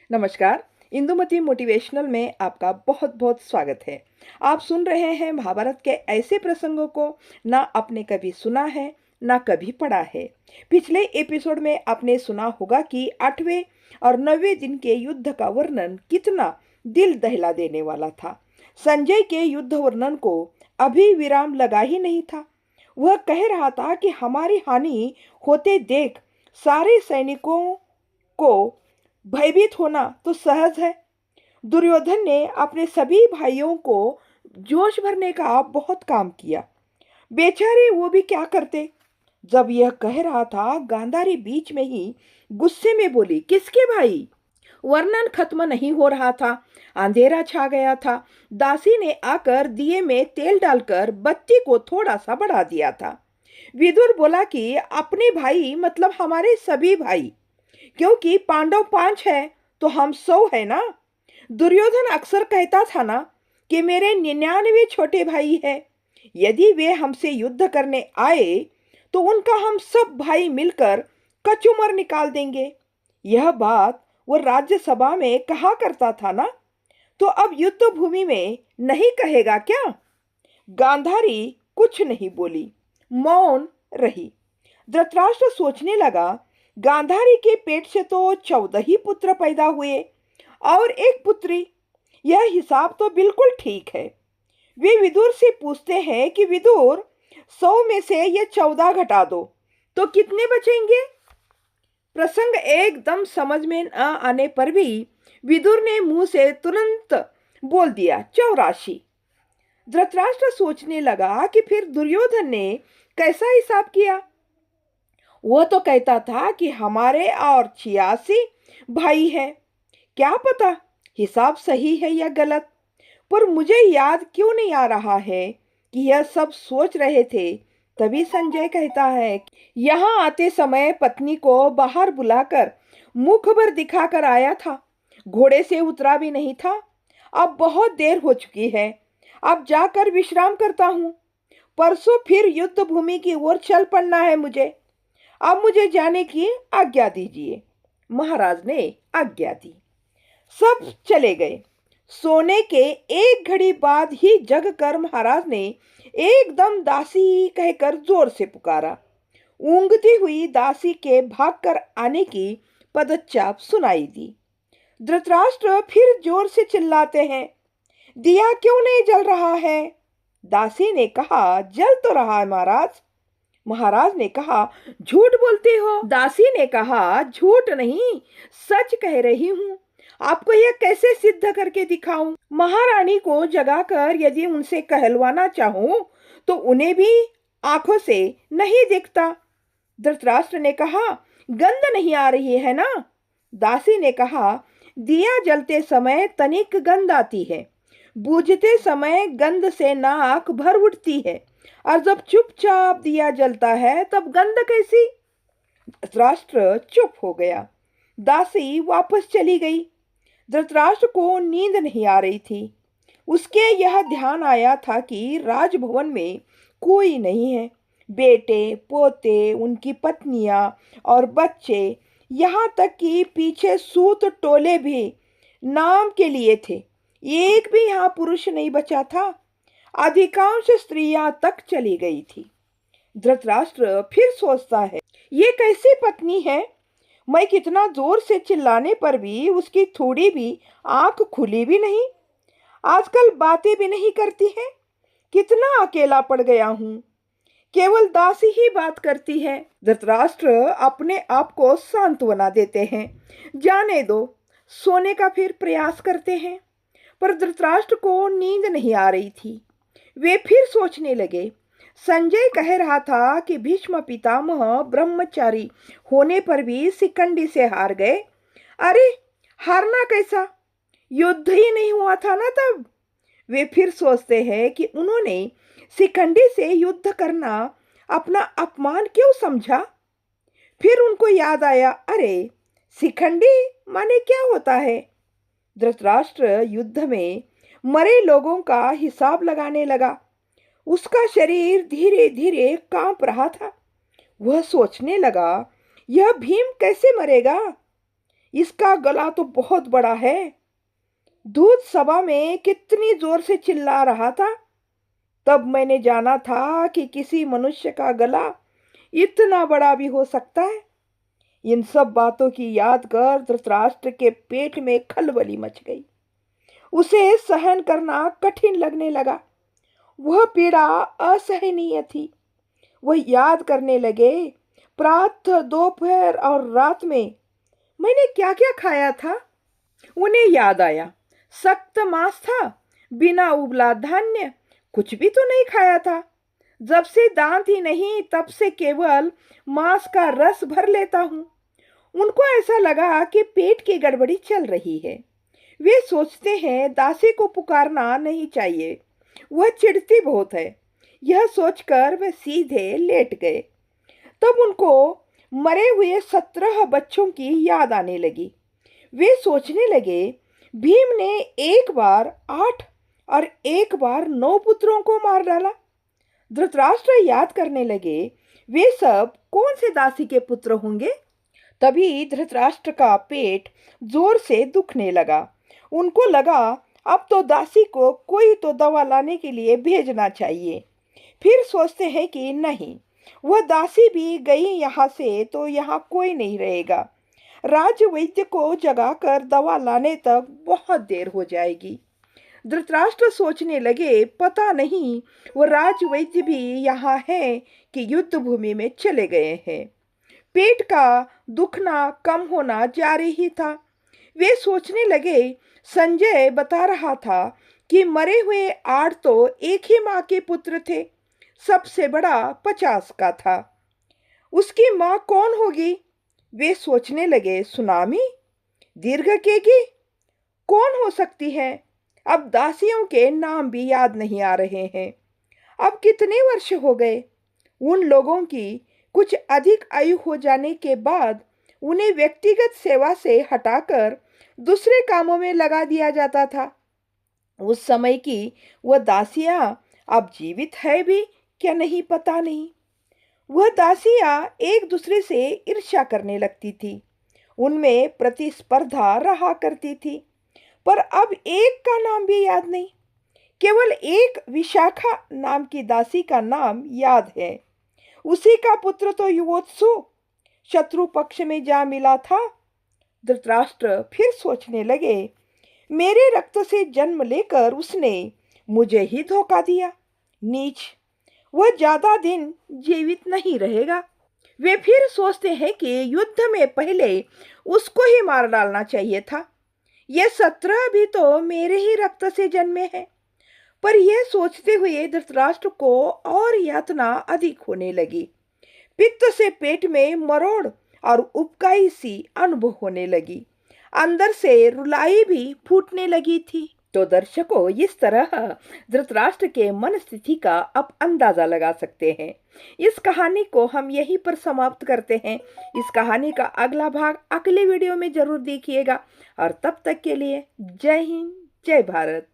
नमस्कार। इंदुमती मोटिवेशनल में आपका बहुत बहुत स्वागत है। आप सुन रहे हैं महाभारत के ऐसे प्रसंगों को ना आपने कभी सुना है ना कभी पढ़ा है। पिछले एपिसोड में आपने सुना होगा कि 8वें और 9वें दिन के युद्ध का वर्णन कितना दिल दहला देने वाला था। संजय के युद्ध वर्णन को अभी विराम लगा ही नहीं था। वह कह रहा था कि हमारी हानि होते देख सारे सैनिकों को भयभीत होना तो सहज है। दुर्योधन ने अपने सभी भाइयों को जोश भरने का बहुत काम किया। बेचारे वो भी क्या करते। जब यह कह रहा था, गांधारी बीच में ही गुस्से में बोली, किसके भाई? वर्णन खत्म नहीं हो रहा था। अंधेरा छा गया था। दासी ने आकर दिए में तेल डालकर बत्ती को थोड़ा सा बढ़ा दिया था। विदुर बोला कि अपने भाई मतलब हमारे सभी भाई, क्योंकि पांडव 5 है तो हम 100 है ना। दुर्योधन अक्सर कहता था ना कि मेरे 99 छोटे भाई है। यदि वे हमसे युद्ध करने आए तो उनका हम सब भाई मिलकर कचूमर निकाल देंगे। यह बात वो राज्यसभा में कहा करता था ना, तो अब युद्ध भूमि में नहीं कहेगा क्या? गांधारी कुछ नहीं बोली, मौन रही। धृतराष्ट्र सोचने लगा, गांधारी के पेट से तो 14 ही पुत्र पैदा हुए और एक पुत्री। यह हिसाब तो बिल्कुल ठीक है। वे विदुर से पूछते हैं कि विदुर, 100 में से ये 14 घटा दो तो कितने बचेंगे? प्रसंग एकदम समझ में न आने पर भी विदुर ने मुंह से तुरंत बोल दिया, 84। धृतराष्ट्र सोचने लगा कि फिर दुर्योधन ने कैसा हिसाब किया। वो तो कहता था कि हमारे और 86 भाई है। क्या पता हिसाब सही है या गलत, पर मुझे याद क्यों नहीं आ रहा है कि यह सब सोच रहे थे। तभी संजय कहता है, यहाँ आते समय पत्नी को बाहर बुलाकर मुख भर दिखाकर आया था। घोड़े से उतरा भी नहीं था। अब बहुत देर हो चुकी है, अब जाकर विश्राम करता हूँ। परसों फिर युद्ध भूमि की ओर चल पड़ना है मुझे। अब मुझे जाने की आज्ञा दीजिए। महाराज ने आज्ञा दी। सब चले गए। सोने के एक घड़ी बाद ही जग कर महाराज ने एकदम दासी कहकर जोर से पुकारा। ऊँघती हुई दासी के भागकर आने की पदचाप सुनाई दी। धृतराष्ट्र फिर जोर से चिल्लाते हैं, दिया क्यों नहीं जल रहा है? दासी ने कहा, जल तो रहा है महाराज। महाराज ने कहा, झूठ बोलते हो। दासी ने कहा, झूठ नहीं, सच कह रही हूँ। आपको यह कैसे सिद्ध करके दिखाऊं? महारानी को जगाकर यदि उनसे कहलवाना चाहूं तो उन्हें भी आंखों से नहीं दिखता। धृतराष्ट्र ने कहा, गंध नहीं आ रही है ना? दासी ने कहा, दिया जलते समय तनिक गंध आती है, बूझते समय गंध से नाक भर उठती है, और जब चुपचाप दिया जलता है तब गंध कैसी? धृतराष्ट्र चुप हो गया। दासी वापस चली गई। धृतराष्ट्र को नींद नहीं आ रही थी। उसके यह ध्यान आया था कि राजभवन में कोई नहीं है। बेटे पोते, उनकी पत्नियां और बच्चे, यहाँ तक कि पीछे सूत टोले भी नाम के लिए थे। एक भी यहाँ पुरुष नहीं बचा था। अधिकांश स्त्रियां तक चली गई थी। धृतराष्ट्र फिर सोचता है, ये कैसी पत्नी है? मैं कितना जोर से चिल्लाने पर भी उसकी थोड़ी भी आंख खुली भी नहीं। आजकल बातें भी नहीं करती है। कितना अकेला पड़ गया हूँ। केवल दासी ही बात करती है। धृतराष्ट्र अपने आप को सांत्वना देते हैं, जाने दो, सोने का फिर प्रयास करते हैं। पर धृतराष्ट्र को नींद नहीं आ रही थी। वे फिर सोचने लगे। संजय कह रहा था कि भीष्म पितामह ब्रह्मचारी होने पर भी शिखंडी से हार गए। अरे, हारना कैसा? युद्ध ही नहीं हुआ था ना तब। वे फिर सोचते हैं कि उन्होंने शिखंडी से युद्ध करना अपना अपमान क्यों समझा। फिर उनको याद आया, अरे शिखंडी माने क्या होता है? धृतराष्ट्र युद्ध में मरे लोगों का हिसाब लगाने लगा। उसका शरीर धीरे धीरे कांप रहा था। वह सोचने लगा, यह भीम कैसे मरेगा? इसका गला तो बहुत बड़ा है। दूध सभा में कितनी जोर से चिल्ला रहा था। तब मैंने जाना था कि किसी मनुष्य का गला इतना बड़ा भी हो सकता है। इन सब बातों की याद कर धृतराष्ट्र के पेट में खलबली मच गई। उसे सहन करना कठिन लगने लगा। वह पीड़ा असहनीय थी। वह याद करने लगे, प्रातः, दोपहर और रात में मैंने क्या क्या खाया था। उन्हें याद आया, सख्त मांस था, बिना उबला धान्य, कुछ भी तो नहीं खाया था। जब से दांत ही नहीं तब से केवल मांस का रस भर लेता हूँ। उनको ऐसा लगा कि पेट की गड़बड़ी चल रही है। वे सोचते हैं दासी को पुकारना नहीं चाहिए, वह चिढ़ती बहुत है। यह सोचकर वे सीधे लेट गए। तब उनको मरे हुए 17 बच्चों की याद आने लगी। वे सोचने लगे, भीम ने एक बार 8 और एक बार 9 पुत्रों को मार डाला। धृतराष्ट्र याद करने लगे, वे सब कौन से दासी के पुत्र होंगे। तभी धृतराष्ट्र का पेट जोर से दुखने लगा। उनको लगा अब तो दासी को कोई तो दवा लाने के लिए भेजना चाहिए। फिर सोचते हैं कि नहीं, वह दासी भी गई यहाँ से तो यहाँ कोई नहीं रहेगा। राज वैद्य को जगाकर दवा लाने तक बहुत देर हो जाएगी। धृतराष्ट्र सोचने लगे, पता नहीं वो राज वैद्य भी यहाँ है कि युद्ध भूमि में चले गए हैं। पेट का दुखना कम होना जारी ही था। वे सोचने लगे, संजय बता रहा था कि मरे हुए 8 तो एक ही माँ के पुत्र थे। सबसे बड़ा 50 का था। उसकी माँ कौन होगी। वे सोचने लगे, सुनामी, दीर्घकेगी, कौन हो सकती है। अब दासियों के नाम भी याद नहीं आ रहे हैं। अब कितने वर्ष हो गए। उन लोगों की कुछ अधिक आयु हो जाने के बाद उन्हें व्यक्तिगत सेवा से हटाकर दूसरे कामों में लगा दिया जाता था। उस समय की वह दासियां अब जीवित है भी क्या नहीं पता नहीं। वह दासियां एक दूसरे से ईर्ष्या करने लगती थी। उनमें प्रतिस्पर्धा रहा करती थी। पर अब एक का नाम भी याद नहीं। केवल एक विशाखा नाम की दासी का नाम याद है। उसी का पुत्र तो युवोत्सु शत्रु पक्ष में जा मिला था। धृतराष्ट्र फिर सोचने लगे, मेरे रक्त से जन्म लेकर उसने मुझे ही धोखा दिया। नीच, वह ज्यादा दिन जीवित नहीं रहेगा। वे फिर सोचते हैं कि युद्ध में पहले उसको ही मार डालना चाहिए था। ये 17 भी तो मेरे ही रक्त से जन्मे हैं। पर यह सोचते हुए धृतराष्ट्र को और यातना अधिक होने लगी। पित्त से पेट में मरोड़ और उबकाई सी अनुभव होने लगी। अंदर से रुलाई भी फूटने लगी थी। तो दर्शकों, इस तरह धृतराष्ट्र के मन स्थिति का आप अंदाजा लगा सकते हैं। इस कहानी को हम यहीं पर समाप्त करते हैं। इस कहानी का अगला भाग अगले वीडियो में जरूर देखिएगा। और तब तक के लिए जय हिंद, जय भारत।